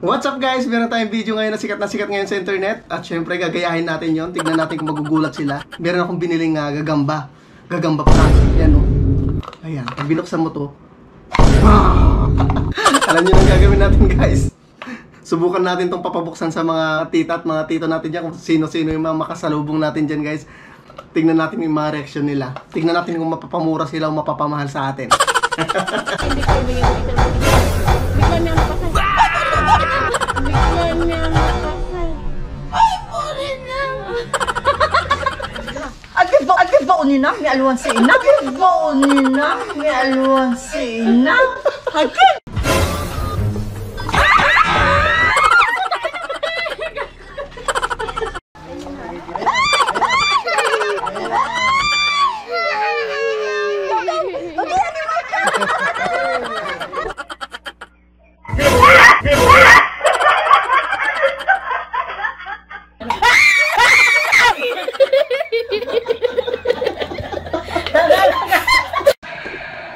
What's up guys? Meron tayong video ngayon na sikat ngayon sa internet. At syempre gagayahin natin yon. Tignan natin kung magugulat sila. Meron akong biniling gagamba. Gagamba prank. Yan o. Ayan. Pag binuksan mo to. Alam nyo nang gagawin natin guys. Subukan natin tong papabuksan sa mga tita at mga tito natin dyan. Kung sino-sino yung mga makasalubong natin dyan guys. Tignan natin yung mga reaction nila. Tignan natin kung mapapamura sila o mapapamahal sa atin. Hindi ko bigyan bigla niya mapasal. Bigla niya mapasal. Ay, puri na. Agad ba unina? May aluan si ina? Agad ba unina? May aluan si ina? Agad!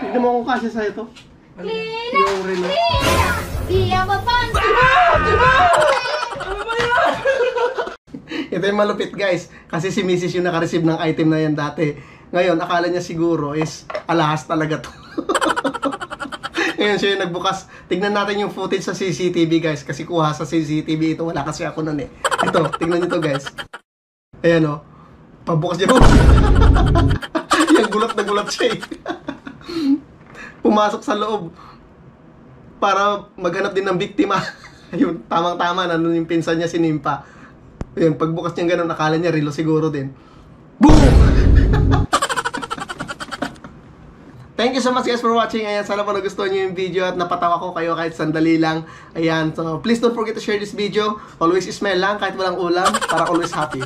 Tignan mo kung kasya sa'yo to. Yung rin. Iya ba pa? Ito yung malupit guys. Kasi si Mrs. yung nakareceive ng item na yan dati. Ngayon, akala niya siguro is alahas talaga to. Ngayon siya yung nagbukas. Tignan natin yung footage sa CCTV guys. Kasi kuha sa CCTV ito. Wala kasi ako nun eh. Ito, tignan nyo to guys. Ayan o. Pabukas niya. Yan, gulat na gulat siya eh. Pumasok sa loob para maghanap din ng biktima. Ayun, tamang-tama, nandun yung pinsan niya, si Nimpa. Ayun, pagbukas niya ganun, akala niya relo siguro din. Boom! Thank you so much guys for watching. Ayan, sana po nagustuhan niyo yung video at napatawa ko kayo kahit sandali lang. Ayan, so please don't forget to share this video. Always smile lang kahit walang ulam para always happy.